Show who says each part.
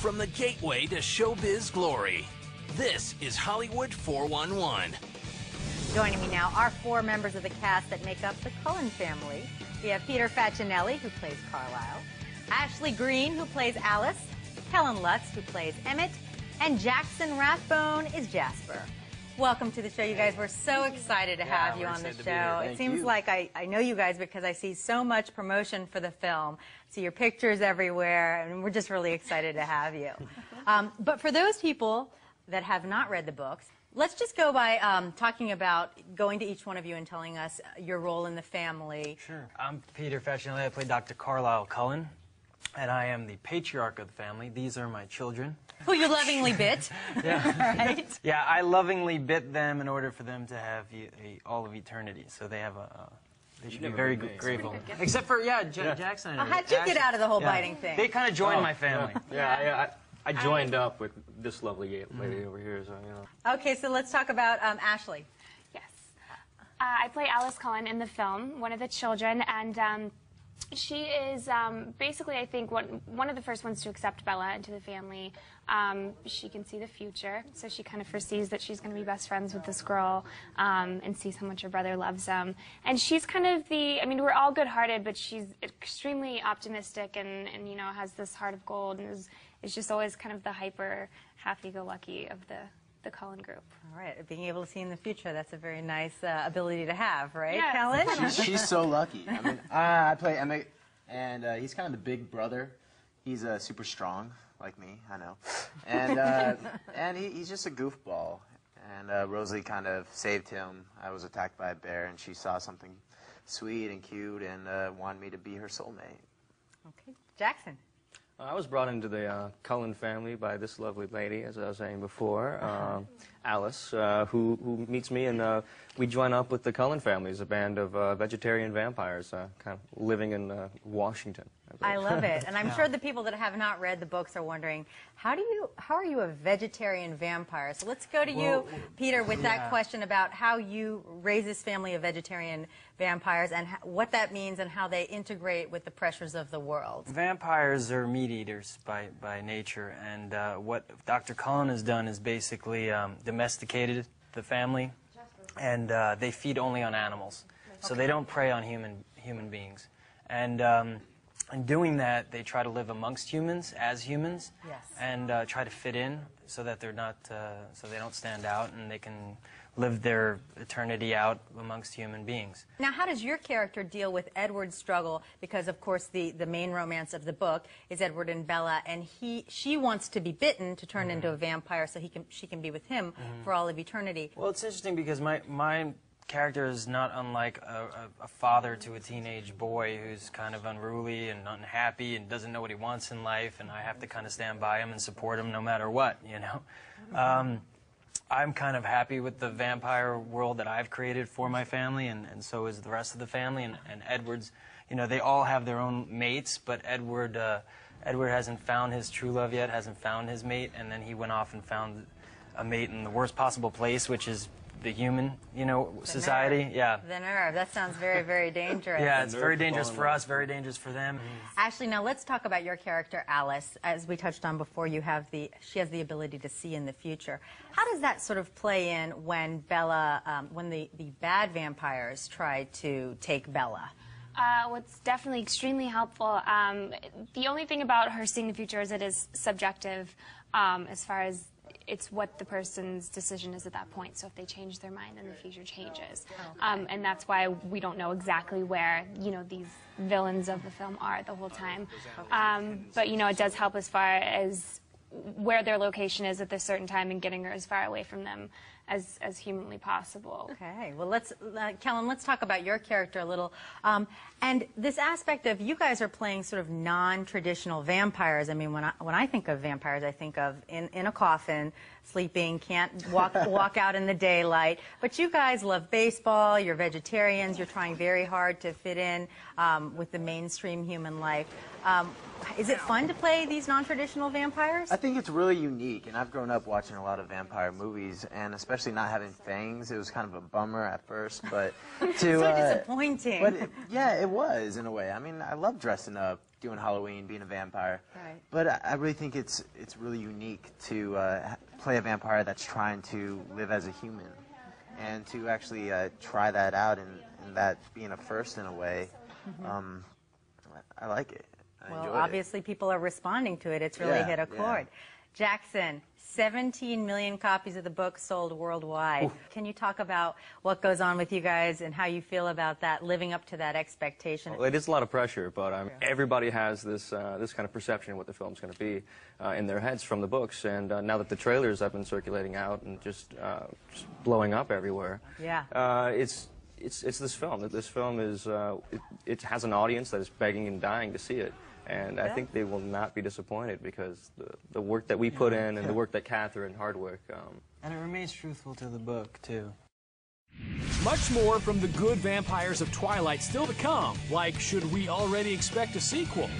Speaker 1: from the gateway to showbiz glory. This is Hollywood 411.
Speaker 2: Joining me now are four members of the cast that make up the Cullen family. We have Peter Facinelli, who plays Carlisle, Ashley Green, who plays Alice, Helen Lutz, who plays Emmett, and Jackson Rathbone is Jasper. Welcome to the show, you guys. We're so excited to have you on the show. It seems like I know you guys because I see so much promotion for the film. See your pictures everywhere, and we're just really excited to have you. But for those people that have not read the books, let's just go by talking about going to each one of you and telling us your role in the family.
Speaker 3: Sure. I'm Peter Facinelli. I play Dr. Carlisle Cullen, and I am the patriarch of the family. These are my children.
Speaker 2: Who you lovingly bit.
Speaker 3: Yeah.
Speaker 2: Right?
Speaker 3: Yeah, I lovingly bit them in order for them to have all of eternity. So they have they should be very grateful. Except for, Jackson.
Speaker 2: How'd you get out of the whole biting thing?
Speaker 3: They kind of joined my family.
Speaker 4: I joined up with this lovely lady over here, so, you know.
Speaker 2: Okay, so let's talk about Ashley.
Speaker 5: Yes. I play Alice Cullen in the film, one of the children, and she is basically, I think, one of the first ones to accept Bella into the family. She can see the future, so she kind of foresees that she's going to be best friends with this girl and sees how much her brother loves him. And she's kind of I mean, we're all good-hearted, but she's extremely optimistic and you know, has this heart of gold and is just always kind of the hyper happy-go-lucky of the Cullen group.
Speaker 2: All right, being able to see in the future, that's a very nice ability to have, right,
Speaker 5: yes.
Speaker 2: Helen?
Speaker 6: She's so lucky. I mean, I play Emmett, and he's kind of the big brother. He's super strong, like me, I know. And he's just a goofball. And Rosalie kind of saved him. I was attacked by a bear, and she saw something sweet and cute and wanted me to be her soulmate.
Speaker 2: Okay, Jackson.
Speaker 4: I was brought into the Cullen family by this lovely lady, as I was saying before, Alice, who meets me, and we join up with the Cullen family as a band of vegetarian vampires, kind of living in Washington.
Speaker 2: I love it, and I'm sure the people that have not read the books are wondering, how are you a vegetarian vampire? So let's go to you, Peter, with that question about how you raise this family of vegetarian vampires and what that means and how they integrate with the pressures of the world.
Speaker 3: Vampires are meat eaters by nature, and what Dr. Cullen has done is basically domesticated the family, and they feed only on animals. So they don't prey on human beings. And in doing that, they try to live amongst humans as humans, and try to fit in so that they're not, so they don't stand out, and they can live their eternity out amongst human beings.
Speaker 2: Now, how does your character deal with Edward's struggle? Because, of course, the main romance of the book is Edward and Bella, and she wants to be bitten to turn into a vampire so she can be with him for all of eternity.
Speaker 3: Well, it's interesting because my character is not unlike a father to a teenage boy who's kind of unruly and unhappy and doesn't know what he wants in life, and I have to kind of stand by him and support him no matter what, you know. I'm kind of happy with the vampire world that I've created for my family, and so is the rest of the family, and Edward's, you know, they all have their own mates, but Edward hasn't found his true love yet, hasn't found his mate, and then he went off and found a mate in the worst possible place, which is the human, you know, society. Yeah. The
Speaker 2: nerve. That sounds very, very dangerous.
Speaker 3: Yeah, it's very dangerous for us, very dangerous for them.
Speaker 2: Ashley, now let's talk about your character, Alice. As we touched on before, she has the ability to see in the future. How does that sort of play in when Bella, when the bad vampires try to take Bella?
Speaker 5: Well, it's definitely extremely helpful. The only thing about her seeing the future is it is subjective as far as it's what the person's decision is at that point. So if they change their mind, then the future changes. And that's why we don't know exactly where, you know, these villains of the film are the whole time. But, you know, it does help as far as where their location is at this certain time and getting her as far away from them as humanly possible.
Speaker 2: Okay, well, Kellen, let's talk about your character a little. And this aspect of you guys are playing sort of non-traditional vampires. I mean, when I think of vampires, I think of in a coffin, sleeping, can't walk out in the daylight. But you guys love baseball, you're vegetarians, you're trying very hard to fit in with the mainstream human life. Is it fun to play these non-traditional vampires?
Speaker 6: I think it's really unique, and I've grown up watching a lot of vampire movies, and especially especially not having fangs. It was kind of a bummer at first, but
Speaker 2: So disappointing.
Speaker 6: But yeah, it was in a way. I mean, I love dressing up, doing Halloween, being a vampire.
Speaker 2: Right.
Speaker 6: But I really think it's really unique to play a vampire that's trying to live as a human, and to actually try that out and that being a first in a way. I like it. I
Speaker 2: Well,
Speaker 6: enjoyed
Speaker 2: obviously people are responding to it. It's really hit a chord. Jackson, 17 million copies of the book sold worldwide. Ooh. Can you talk about what goes on with you guys and how you feel about that, living up to that expectation?
Speaker 4: Well, it is a lot of pressure, but everybody has this this kind of perception of what the film's going to be in their heads from the books. And now that the trailers have been circulating out and just blowing up everywhere, it's this film. This film is it has an audience that is begging and dying to see it. And I think they will not be disappointed because the work that we put in and the work that Catherine Hardwick...
Speaker 3: And it remains truthful to the book, too.
Speaker 7: Much more from the good vampires of Twilight still to come, like should we already expect a sequel?